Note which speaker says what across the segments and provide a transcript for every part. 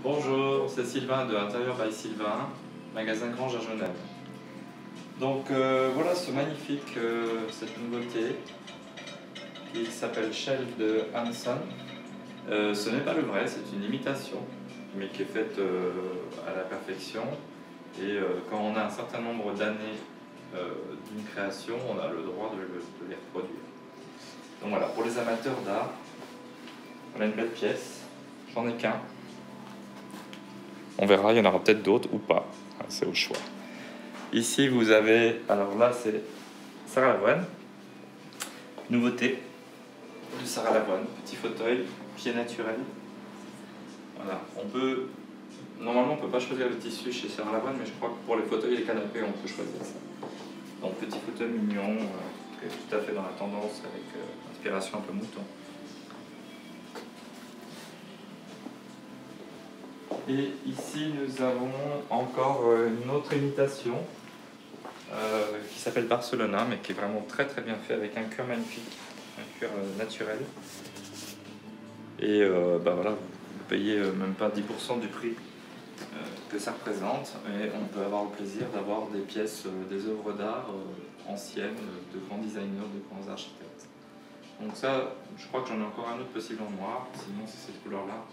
Speaker 1: Bonjour, c'est Sylvain de Intérieur by Sylvain, magasin Grange à Genève. Donc voilà ce magnifique, cette nouveauté qui s'appelle Shelf de Hanson. Ce n'est pas le vrai, c'est une imitation, mais qui est faite à la perfection. Et quand on a un certain nombre d'années d'une création, on a le droit de les reproduire. Donc voilà, pour les amateurs d'art, on a une belle pièce, j'en ai qu'un. On verra, il y en aura peut-être d'autres ou pas, c'est au choix. Ici vous avez, alors là c'est Sarah Lavoine, nouveauté de Sarah Lavoine, petit fauteuil, pied naturel. Voilà, normalement on ne peut pas choisir le tissu chez Sarah Lavoine, mais je crois que pour les fauteuils et les canapés on peut choisir ça. Donc petit fauteuil mignon, qui est tout à fait dans la tendance avec inspiration un peu mouton. Et ici nous avons encore une autre imitation qui s'appelle Barcelona, mais qui est vraiment très très bien fait avec un cuir magnifique, un cuir naturel. Et voilà, vous payez même pas 10% du prix que ça représente, et on peut avoir le plaisir d'avoir des pièces, des œuvres d'art anciennes de grands designers, de grands architectes. Donc ça, je crois que j'en ai encore un autre possible en noir, sinon c'est cette couleur-là,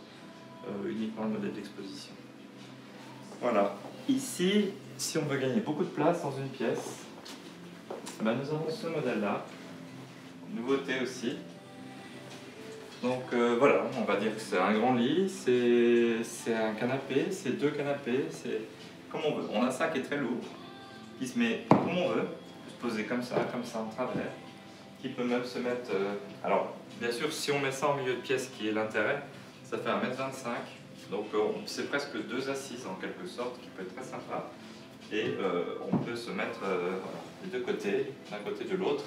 Speaker 1: uniquement le modèle d'exposition. Voilà. Ici, si on veut gagner beaucoup de place dans une pièce, nous avons ce modèle-là, nouveauté aussi. Donc voilà, on va dire que c'est un grand lit, c'est un canapé, c'est deux canapés, c'est comme on veut. On a ça qui est très lourd, qui se met comme on veut, se poser comme ça en travers, qui peut même se mettre... alors, bien sûr, si on met ça en milieu de pièce, qui est l'intérêt, ça fait 1,25 m. Donc c'est presque deux assises en quelque sorte, qui peut être très sympa. Et on peut se mettre les deux côtés, d'un côté de l'autre.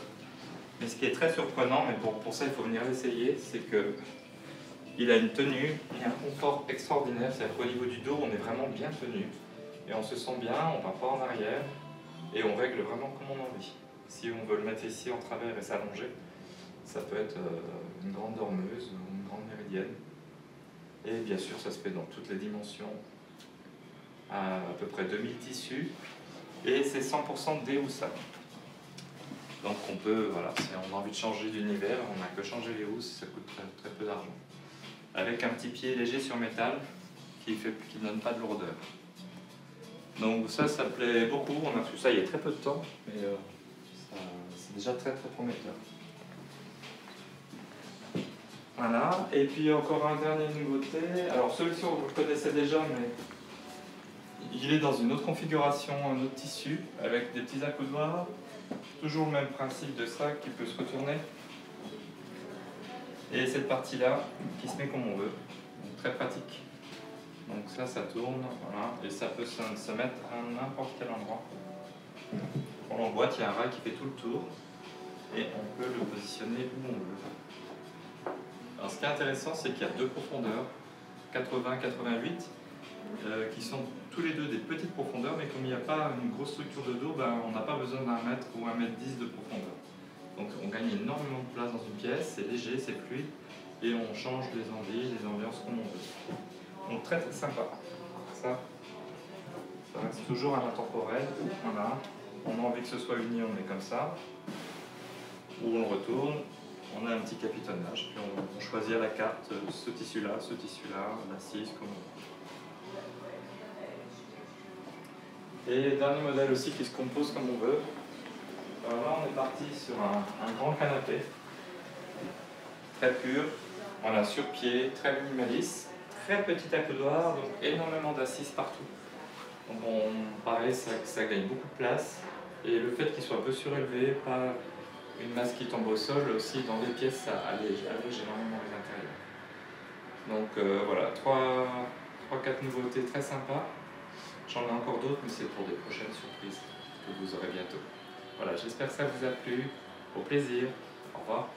Speaker 1: Mais ce qui est très surprenant, mais pour ça il faut venir l'essayer, c'est qu'il a une tenue et un confort extraordinaire. C'est-à-dire qu'au niveau du dos, on est vraiment bien tenu. Et on se sent bien, on ne va pas en arrière. Et on règle vraiment comme on a envie. Si on veut le mettre ici en travers et s'allonger, ça peut être une grande dormeuse ou une grande méridienne. Et bien sûr, ça se fait dans toutes les dimensions, à peu près 2000 tissus, et c'est 100% déhoussable. Donc on peut, voilà, si on a envie de changer d'univers, on n'a que changer les housses, ça coûte très peu d'argent. Avec un petit pied léger sur métal qui ne donne pas de lourdeur. Donc ça plaît beaucoup, on a fait ça il y a très peu de temps, mais c'est déjà très prometteur. Voilà, et puis encore un dernier nouveauté. Alors celui-ci vous le connaissez déjà, mais il est dans une autre configuration, un autre tissu, avec des petits accoudoirs. Toujours le même principe de ça qui peut se retourner. Et cette partie-là qui se met comme on veut, donc très pratique. Donc ça tourne, voilà, et ça peut se mettre à n'importe quel endroit. On l'emboîte, il y a un rail qui fait tout le tour, et on peut le positionner où on veut. Alors ce qui est intéressant, c'est qu'il y a deux profondeurs, 80-88, qui sont tous les deux des petites profondeurs, mais comme il n'y a pas une grosse structure de dos, on n'a pas besoin d'1 mètre ou 1,10 m de profondeur. Donc on gagne énormément de place dans une pièce, c'est léger, c'est fluide, et on change les envies, les ambiances comme on veut. Donc très sympa. Ça reste toujours à l'intemporel. Voilà. On a envie que ce soit uni, on est comme ça. Ou on le retourne, on a un petit capitonnage, puis on choisit à la carte ce tissu-là, l'assise, comme on veut. Et dernier modèle aussi qui se compose comme on veut. Alors là on est parti sur un grand canapé, très pur, voilà, sur pied, très minimaliste, très petit accoudoir, donc énormément d'assises partout. Donc pareil, ça gagne beaucoup de place, et le fait qu'il soit un peu surélevé, pas une masse qui tombe au sol, aussi dans les pièces ça allège énormément les intérieurs. Donc voilà, 3-4 nouveautés très sympas. J'en ai encore d'autres, mais c'est pour des prochaines surprises que vous aurez bientôt. Voilà, j'espère que ça vous a plu. Au plaisir. Au revoir.